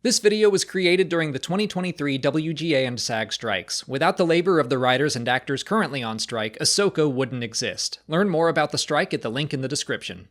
This video was created during the 2023 WGA and SAG strikes. Without the labor of the writers and actors currently on strike, Ahsoka wouldn't exist. Learn more about the strike at the link in the description.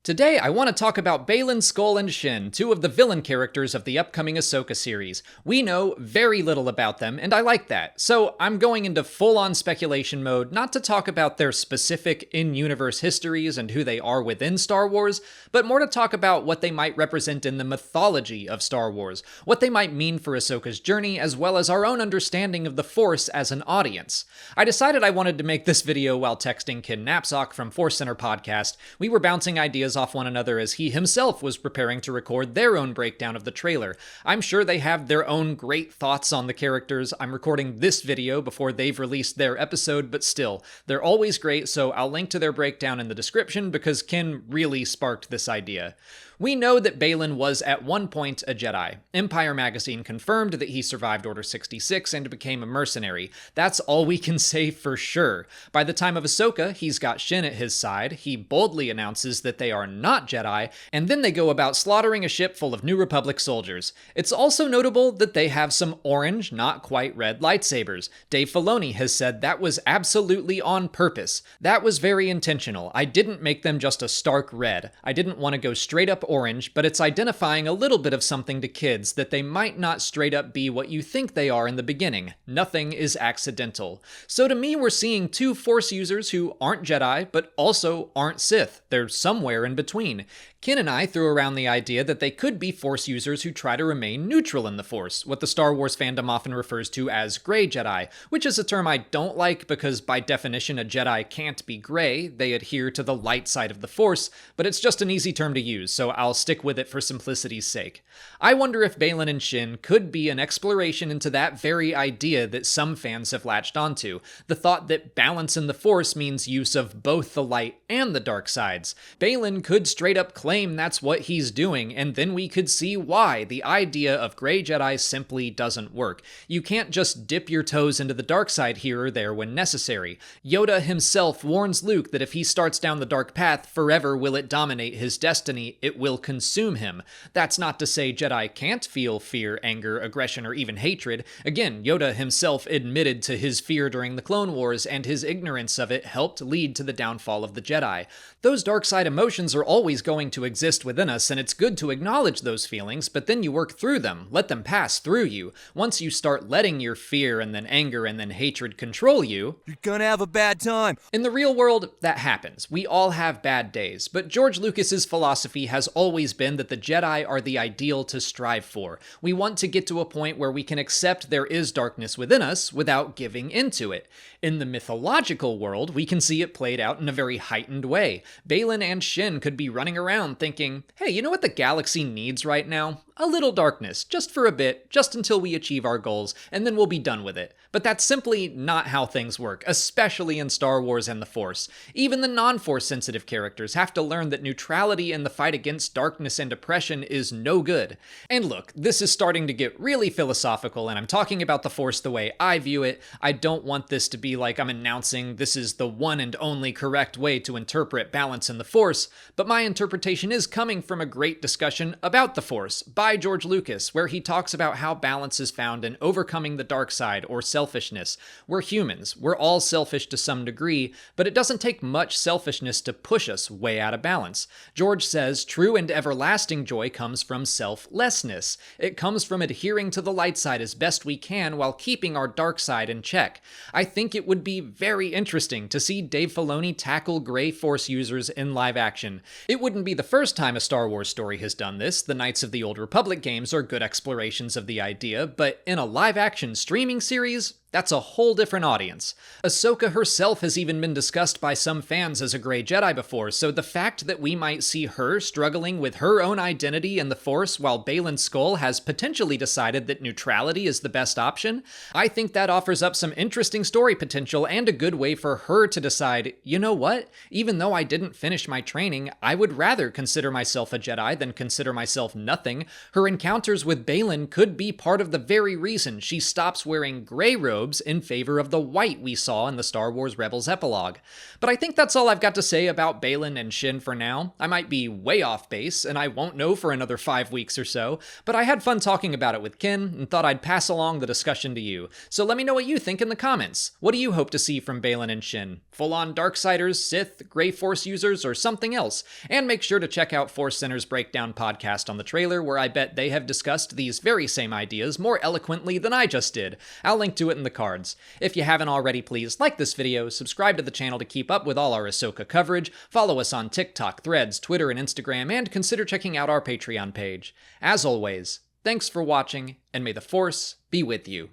Today, I want to talk about Baylan Skoll and Shin, two of the villain characters of the upcoming Ahsoka series. We know very little about them, and I like that, so I'm going into full-on speculation mode, not to talk about their specific in-universe histories and who they are within Star Wars, but more to talk about what they might represent in the mythology of Star Wars, what they might mean for Ahsoka's journey, as well as our own understanding of the Force as an audience. I decided I wanted to make this video while texting Ken Knapsack from Force Center Podcast. We were bouncing ideas off one another as he himself was preparing to record their own breakdown of the trailer. I'm sure they have their own great thoughts on the characters. I'm recording this video before they've released their episode, but still, they're always great, so I'll link to their breakdown in the description because Ken really sparked this idea. We know that Baylan was at one point a Jedi. Empire magazine confirmed that he survived Order 66 and became a mercenary. That's all we can say for sure. By the time of Ahsoka, he's got Shin at his side, he boldly announces that they are not Jedi, and then they go about slaughtering a ship full of New Republic soldiers. It's also notable that they have some orange, not quite red lightsabers. Dave Filoni has said that was absolutely on purpose. That was very intentional. I didn't make them just a stark red. I didn't want to go straight up orange, but it's identifying a little bit of something to kids that they might not straight up be what you think they are in the beginning. Nothing is accidental. So to me, we're seeing two Force users who aren't Jedi, but also aren't Sith. They're somewhere in between. Ken and I threw around the idea that they could be Force users who try to remain neutral in the Force, what the Star Wars fandom often refers to as gray Jedi, which is a term I don't like because by definition a Jedi can't be gray, they adhere to the light side of the Force, but it's just an easy term to use, so I'll stick with it for simplicity's sake. I wonder if Baylan and Shin could be an exploration into that very idea that some fans have latched onto, the thought that balance in the Force means use of both the light and the dark sides. Baylan could straight up claim that's what he's doing, and then we could see why the idea of gray Jedi simply doesn't work. You can't just dip your toes into the dark side here or there when necessary. Yoda himself warns Luke that if he starts down the dark path, forever will it dominate his destiny, it will consume him. That's not to say Jedi can't feel fear, anger, aggression, or even hatred. Again, Yoda himself admitted to his fear during the Clone Wars, and his ignorance of it helped lead to the downfall of the Jedi. Those dark side emotions are always going to exist within us, and it's good to acknowledge those feelings, but then you work through them, let them pass through you. Once you start letting your fear and then anger and then hatred control you, you're gonna have a bad time. In the real world, that happens. We all have bad days, but George Lucas's philosophy has always been that the Jedi are the ideal to strive for. We want to get to a point where we can accept there is darkness within us without giving into it. In the mythological world, we can see it played out in a very heightened way. Baylan and Shin could be running around thinking, hey, you know what the galaxy needs right now? A little darkness, just for a bit, just until we achieve our goals, and then we'll be done with it. But that's simply not how things work, especially in Star Wars and the Force. Even the non-Force sensitive characters have to learn that neutrality in the fight against darkness and oppression is no good. And look, this is starting to get really philosophical, and I'm talking about the Force the way I view it. I don't want this to be like I'm announcing this is the one and only correct way to interpret balance in the Force, but my interpretation is coming from a great discussion about the Force by George Lucas, where he talks about how balance is found in overcoming the dark side or selfishness. We're humans, we're all selfish to some degree, but it doesn't take much selfishness to push us way out of balance. George says true and everlasting joy comes from selflessness. It comes from adhering to the light side as best we can while keeping our dark side in check. I think it would be very interesting to see Dave Filoni tackle gray Force users in live action. It wouldn't be the first time a Star Wars story has done this. The Knights of the Old Republic games are good explorations of the idea, but in a live-action streaming series, that's a whole different audience. Ahsoka herself has even been discussed by some fans as a gray Jedi before, so the fact that we might see her struggling with her own identity in the Force while Baylan Skoll has potentially decided that neutrality is the best option, I think that offers up some interesting story potential and a good way for her to decide, you know what? Even though I didn't finish my training, I would rather consider myself a Jedi than consider myself nothing. Her encounters with Baylan could be part of the very reason she stops wearing gray robes robes in favor of the white we saw in the Star Wars Rebels epilogue. But I think that's all I've got to say about Baylan and Shin for now. I might be way off base, and I won't know for another 5 weeks or so, but I had fun talking about it with Kin, and thought I'd pass along the discussion to you. So let me know what you think in the comments. What do you hope to see from Baylan and Shin? Full-on Darksiders, Sith, Grey Force users, or something else? And make sure to check out Force Center's Breakdown podcast on the trailer, where I bet they have discussed these very same ideas more eloquently than I just did. I'll link to it in the cards. If you haven't already, please like this video, subscribe to the channel to keep up with all our Ahsoka coverage, follow us on TikTok, Threads, Twitter, and Instagram, and consider checking out our Patreon page. As always, thanks for watching, and may the Force be with you.